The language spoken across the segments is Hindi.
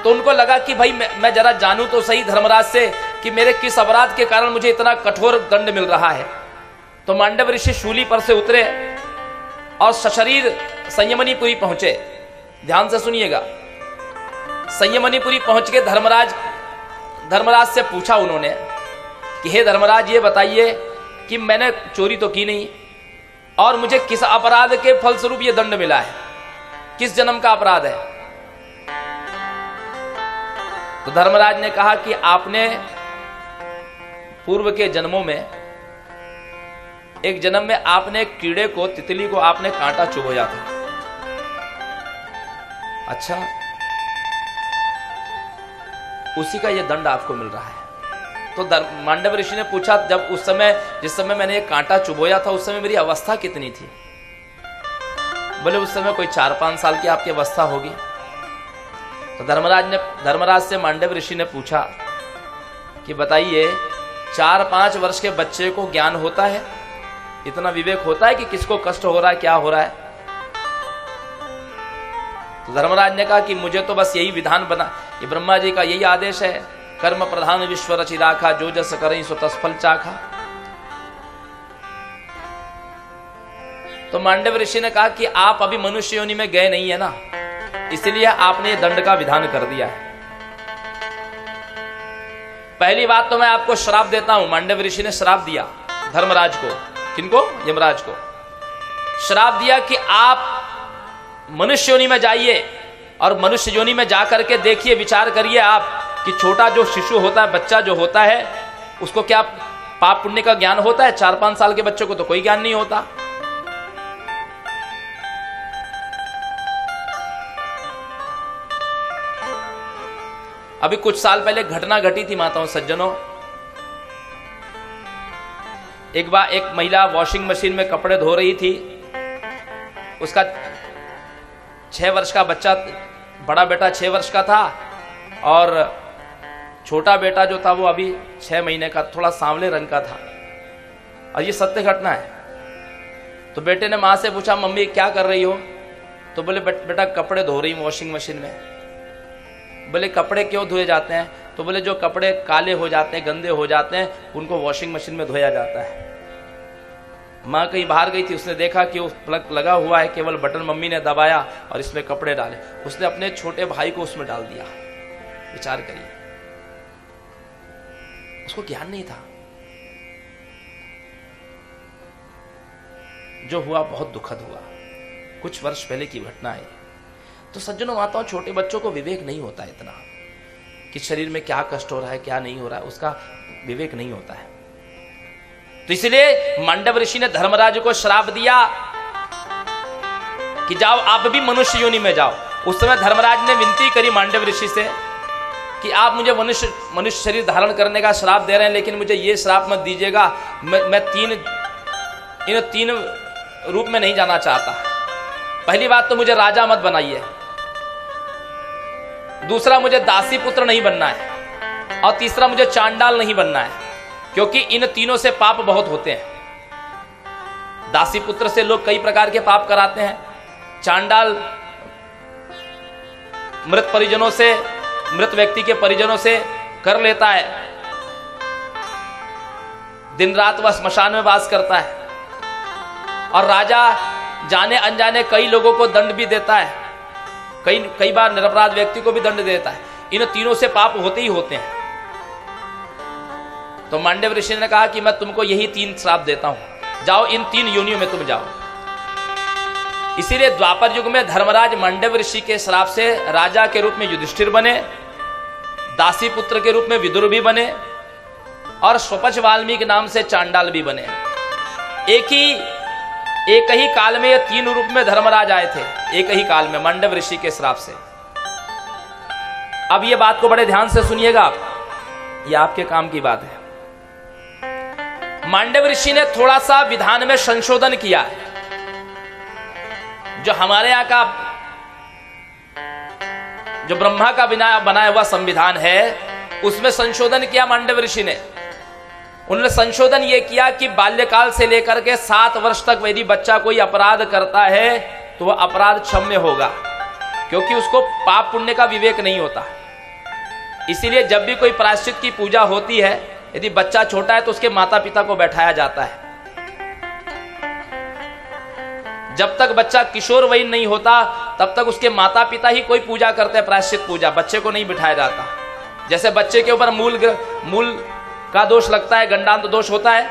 तो उनको लगा कि भाई मैं जरा जानूं तो सही धर्मराज से कि मेरे किस अपराध के कारण मुझे इतना कठोर दंड मिल रहा है। तो मांडव ऋषि शूली पर से उतरे और सशरीर संयमनीपुरी पहुंचे। ध्यान से सुनिएगा। संयमनीपुरी पहुंच के धर्मराज से पूछा उन्होंने कि हे धर्मराज, ये बताइए कि मैंने चोरी तो की नहीं और मुझे किस अपराध के फलस्वरूप ये दंड मिला है, किस जन्म का अपराध है। तो धर्मराज ने कहा कि आपने पूर्व के जन्मों में, एक जन्म में आपने एक कीड़े को, तितली को आपने कांटा चुभोया था। अच्छा, उसी का ये दंड आपको मिल रहा है। तो मांडव ऋषि ने पूछा, जब उस समय, जिस समय मैंने ये कांटा चुभोया था, उस समय मेरी अवस्था कितनी थी? बोले उस समय कोई 4-5 साल की आपकी अवस्था होगी। तो धर्मराज से मांडव ऋषि ने पूछा कि बताइए, 4-5 वर्ष के बच्चे को ज्ञान होता है, इतना विवेक होता है कि किसको कष्ट हो रहा है, क्या हो रहा है? तो धर्मराज ने कहा कि मुझे तो बस यही विधान बना, ये ब्रह्मा जी का यही आदेश है, कर्म प्रधान विश्व रचि राखा, जो जस करई सो तस फल चाखा। तो मांडव ऋषि ने कहा कि आप अभी मनुष्य योनि में गए नहीं है ना, इसलिए आपने दंड का विधान कर दिया है। पहली बात तो मैं आपको श्राप देता हूं। मांडव ऋषि ने श्राप दिया धर्मराज को। किनको? यमराज को श्राप दिया कि आप मनुष्य योनि में जाइए और मनुष्य योनि में जाकर के देखिए, विचार करिए आप कि छोटा जो शिशु होता है, बच्चा जो होता है, उसको क्या पाप पुण्य का ज्ञान होता है? 4-5 साल के बच्चों को तो कोई ज्ञान नहीं होता। अभी कुछ साल पहले घटना घटी थी माताओं सज्जनों। एक बार एक महिला वॉशिंग मशीन में कपड़े धो रही थी। उसका 6 वर्ष का बच्चा, बड़ा बेटा 6 वर्ष का था और छोटा बेटा जो था वो अभी 6 महीने का, थोड़ा सांवले रंग का था। और ये सत्य घटना है। तो बेटे ने माँ से पूछा, मम्मी क्या कर रही हो? तो बोले बेटा कपड़े धो रही हूँ वॉशिंग मशीन में। बोले कपड़े क्यों धोए जाते हैं? तो बोले जो कपड़े काले हो जाते हैं, गंदे हो जाते हैं, उनको वॉशिंग मशीन में धोया जाता है। माँ कहीं बाहर गई थी, उसने देखा कि वो प्लग लगा हुआ है, केवल बटन मम्मी ने दबाया और इसमें कपड़े डाले। उसने अपने छोटे भाई को उसमें डाल दिया। विचार करिए, उसको ज्ञान नहीं था। जो हुआ बहुत दुखद हुआ। कुछ वर्ष पहले की घटना है। तो सज्जनों माताओं, छोटे बच्चों को विवेक नहीं होता इतना कि शरीर में क्या कष्ट हो रहा है, क्या नहीं हो रहा है, उसका विवेक नहीं होता है। तो इसलिए मांडव ऋषि ने धर्मराज को श्राप दिया कि जाओ आप भी मनुष्य योनि में जाओ। उस समय धर्मराज ने विनती करी मांडव ऋषि से कि आप मुझे मनुष्य शरीर धारण करने का श्राप दे रहे हैं, लेकिन मुझे ये श्राप मत दीजिएगा। मैं इन 3 रूप में नहीं जाना चाहता। पहली बात तो मुझे राजा मत बनाइए, दूसरा मुझे दासी पुत्र नहीं बनना है, और तीसरा मुझे चांडाल नहीं बनना है, क्योंकि इन तीनों से पाप बहुत होते हैं। दासी पुत्र से लोग कई प्रकार के पाप कराते हैं। चांडाल मृत परिजनों से, मृत व्यक्ति के परिजनों से कर लेता है। दिन रात वह स्मशान में वास करता है। और राजा जाने अनजाने कई लोगों को दंड भी देता है, कई बार निरपराध व्यक्ति को भी दंड देता है। इन तीनों से पाप होते ही होते हैं। तो मांडव ऋषि ने कहा कि मैं तुमको यही 3 श्राप देता हूं, जाओ इन 3 योनियों में तुम जाओ। इसीलिए द्वापर युग में धर्मराज मांडव ऋषि के श्राप से राजा के रूप में युधिष्ठिर बने, दासी पुत्र के रूप में विदुर भी बने, और स्वपच वाल्मीकि नाम से चांडाल भी बने। एक ही काल में ये 3 रूप में धर्मराज आए थे, एक ही काल में मांडव ऋषि के श्राप से। अब ये बात को बड़े ध्यान से सुनिएगा आप, ये आपके काम की बात है। मांडव ऋषि ने थोड़ा सा विधान में संशोधन किया है। जो हमारे यहां का, जो ब्रह्मा का बनाया हुआ संविधान है, उसमें संशोधन किया मांडव ऋषि ने। उन्होंने संशोधन यह किया कि बाल्यकाल से लेकर के 7 वर्ष तक यदि बच्चा कोई अपराध करता है तो वह अपराध क्षम्य होगा, क्योंकि उसको पाप पुण्य का विवेक नहीं होता। इसीलिए जब भी कोई प्रायश्चित की पूजा होती है, यदि बच्चा छोटा है तो उसके माता पिता को बैठाया जाता है। जब तक बच्चा किशोर वयीन नहीं होता तब तक उसके माता पिता ही कोई पूजा करते हैं, प्रायश्चित पूजा, बच्चे को नहीं बिठाया जाता। जैसे बच्चे के ऊपर मूल का दोष लगता है, गंडांत दोष होता है,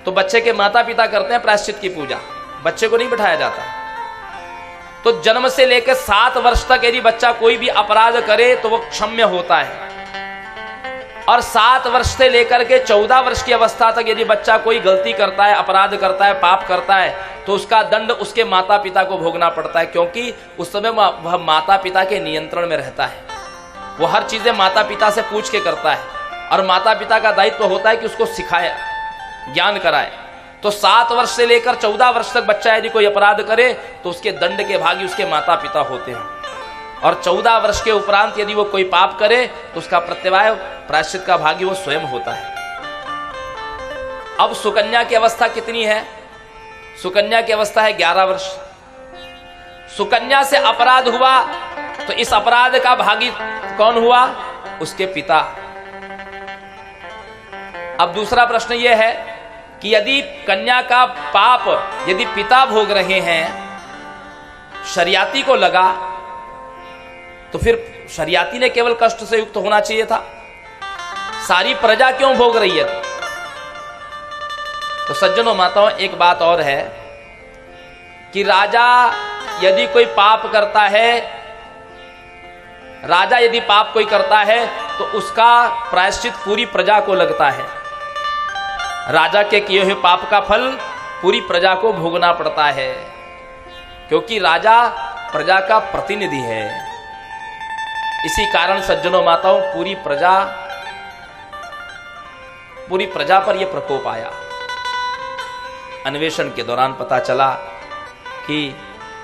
तो बच्चे के माता पिता करते हैं प्रायश्चित की पूजा, बच्चे को नहीं बिठाया जाता। तो जन्म से लेकर 7 वर्ष तक यदि बच्चा कोई भी अपराध करे तो वो क्षम्य होता है, और 7 वर्ष से लेकर के 14 वर्ष की अवस्था तक यदि बच्चा कोई गलती करता है, अपराध करता है, पाप करता है, तो उसका दंड उसके माता पिता को भोगना पड़ता है, क्योंकि उस समय वह माता पिता के नियंत्रण में रहता है। वो हर चीजें माता पिता से पूछ के करता है, और माता पिता का दायित्व होता है कि उसको सिखाए, ज्ञान कराए। तो 7 वर्ष से लेकर 14 वर्ष तक बच्चा यदि कोई अपराध करे तो उसके दंड के भागी उसके माता पिता होते हैं, और 14 वर्ष के उपरांत यदि वो कोई पाप करे तो उसका प्रत्यवाय प्रायश्चित का भागी वो स्वयं होता है। अब सुकन्या की अवस्था कितनी है? सुकन्या की अवस्था है 11 वर्ष। सुकन्या से अपराध हुआ तो इस अपराध का भागी कौन हुआ? उसके पिता। अब दूसरा प्रश्न यह है कि यदि कन्या का पाप यदि पिता भोग रहे हैं, शरियाती को लगा, तो फिर शरियाती ने केवल कष्ट से युक्त होना चाहिए था, सारी प्रजा क्यों भोग रही है? तो सज्जनों माताओं, एक बात और है कि राजा यदि कोई पाप करता है, राजा यदि पाप कोई करता है तो उसका प्रायश्चित पूरी प्रजा को लगता है। राजा के किए हुए पाप का फल पूरी प्रजा को भोगना पड़ता है, क्योंकि राजा प्रजा का प्रतिनिधि है। इसी कारण सज्जनों माताओं, पूरी प्रजा पर यह प्रकोप आया। अन्वेषण के दौरान पता चला कि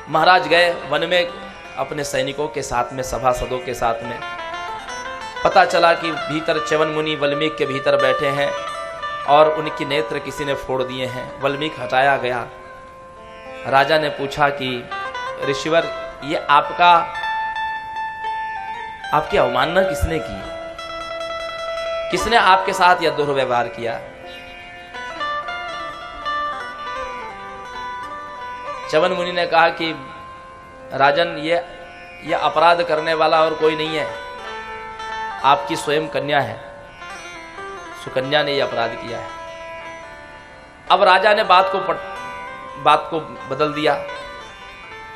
महाराज गए वन में अपने सैनिकों के साथ में, सभासदों के साथ में। पता चला कि भीतर च्यवन मुनि वाल्मीकि के भीतर बैठे हैं और उनकी नेत्र किसी ने फोड़ दिए हैं। वाल्मीकि हटाया गया। राजा ने पूछा कि ऋषिवर, ये आपकी अवमानना किसने की? किसने आपके साथ यह दुर्व्यवहार किया? च्यवन मुनि ने कहा कि राजन, ये अपराध करने वाला और कोई नहीं है, आपकी स्वयं कन्या है, सुकन्या ने यह अपराध किया है। अब राजा ने बात को बदल दिया।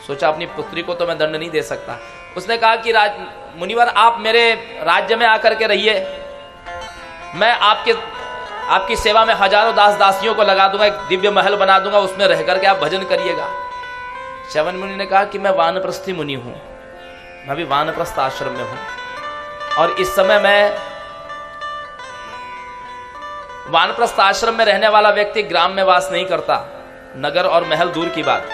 सोचा अपनी पुत्री को तो मैं दंड नहीं दे सकता। उसने कहा कि मुनिवर, आप मेरे राज्य में आकर के रहिए, मैं आपकी सेवा में हजारों दास दासियों को लगा दूंगा, एक दिव्य महल बना दूंगा, उसमें रह करके आप भजन करिएगा। च्यवन मुनि ने कहा कि मैं वानप्रस्थी मुनि हूं, मैं भी वानप्रस्थ आश्रम में हूं, और इस समय मैं वानप्रस्थ आश्रम में रहने वाला व्यक्ति ग्राम में वास नहीं करता, नगर और महल दूर की बात।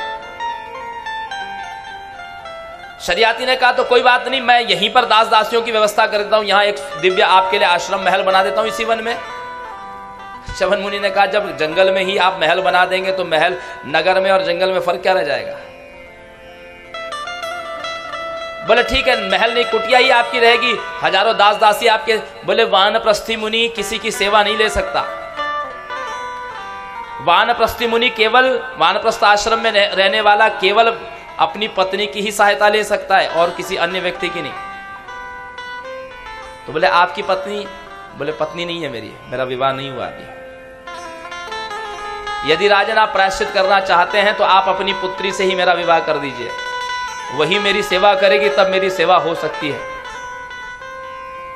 शरियाती ने कहा तो कोई बात नहीं, मैं यहीं पर दास दासियों की व्यवस्था कर देता हूं, यहां एक दिव्य आपके लिए आश्रम महल बना देता हूं इसी वन में। च्यवन मुनि ने कहा जब जंगल में ही आप महल बना देंगे तो महल नगर में और जंगल में फर्क क्या रह जाएगा? बोले ठीक है, महल नहीं कुटिया ही आपकी रहेगी, हजारों दास दासी आपके। बोले वानप्रस्थी मुनि किसी की सेवा नहीं ले सकता। वानप्रस्थी मुनि केवल वानप्रस्थ आश्रम में रहने वाला केवल अपनी पत्नी की ही सहायता ले सकता है और किसी अन्य व्यक्ति की नहीं। तो बोले आपकी पत्नी? बोले पत्नी नहीं है मेरा विवाह नहीं हुआ अभी। यदि राजन आप प्रायश्चित करना चाहते हैं तो आप अपनी पुत्री से ही मेरा विवाह कर दीजिए, वही मेरी सेवा करेगी, तब मेरी सेवा हो सकती है।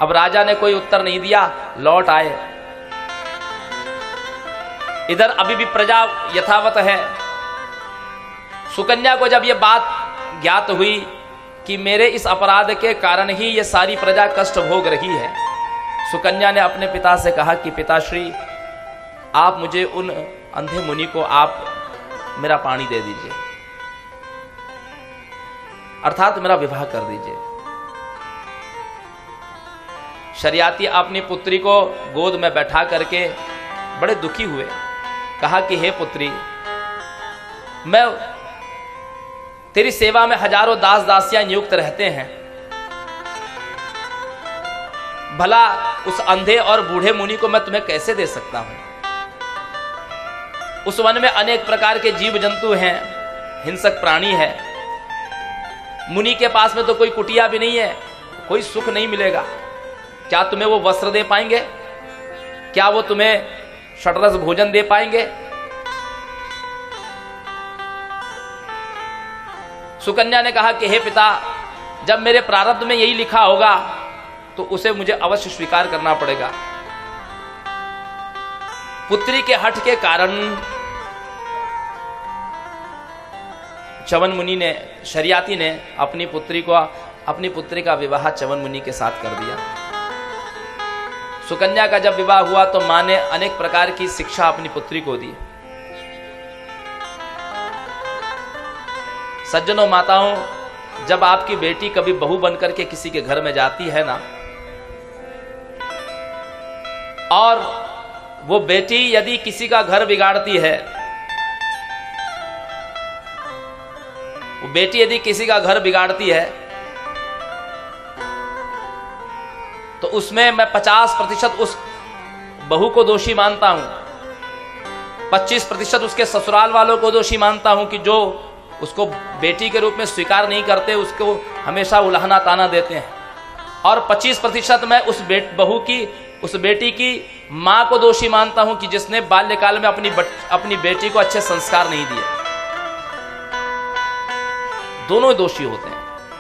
अब राजा ने कोई उत्तर नहीं दिया, लौट आए। इधर अभी भी प्रजा यथावत है। सुकन्या को जब यह बात ज्ञात हुई कि मेरे इस अपराध के कारण ही ये सारी प्रजा कष्ट भोग रही है, सुकन्या ने अपने पिता से कहा कि पिताश्री, आप मुझे उन अंधे मुनि को आप मेरा पानी दे दीजिए, अर्थात मेरा विवाह कर दीजिए। शरियाती अपनी पुत्री को गोद में बैठा करके बड़े दुखी हुए। कहा कि हे पुत्री, मैं तेरी सेवा में हजारों दास दासियां नियुक्त रहते हैं, भला उस अंधे और बूढ़े मुनि को मैं तुम्हें कैसे दे सकता हूं? उस वन में अनेक प्रकार के जीव जंतु हैं, हिंसक प्राणी है। मुनि के पास में तो कोई कुटिया भी नहीं है, कोई सुख नहीं मिलेगा। क्या तुम्हें वो वस्त्र दे पाएंगे? क्या वो तुम्हें षड्रस भोजन दे पाएंगे? सुकन्या ने कहा कि हे पिता, जब मेरे प्रारब्ध में यही लिखा होगा तो उसे मुझे अवश्य स्वीकार करना पड़ेगा। पुत्री के हठ के कारण च्यवन मुनि ने, शरियाती ने अपनी पुत्री का विवाह च्यवन मुनि के साथ कर दिया। सुकन्या का जब विवाह हुआ तो मां ने अनेक प्रकार की शिक्षा अपनी पुत्री को दी। सज्जनों, माताओं, जब आपकी बेटी कभी बहू बनकर के किसी के घर में जाती है ना, और वो बेटी यदि किसी का घर बिगाड़ती है, वो बेटी यदि किसी का घर बिगाड़ती है तो उसमें मैं 50% उस बहू को दोषी मानता हूं, 25% उसके ससुराल वालों को दोषी मानता हूं कि जो उसको बेटी के रूप में स्वीकार नहीं करते, उसको हमेशा उलाहना ताना देते हैं, और 25% मैं उस उस बेटी की मां को दोषी मानता हूं कि जिसने बाल्यकाल में अपनी बेटी को अच्छे संस्कार नहीं दिए। दोनों दोषी होते हैं।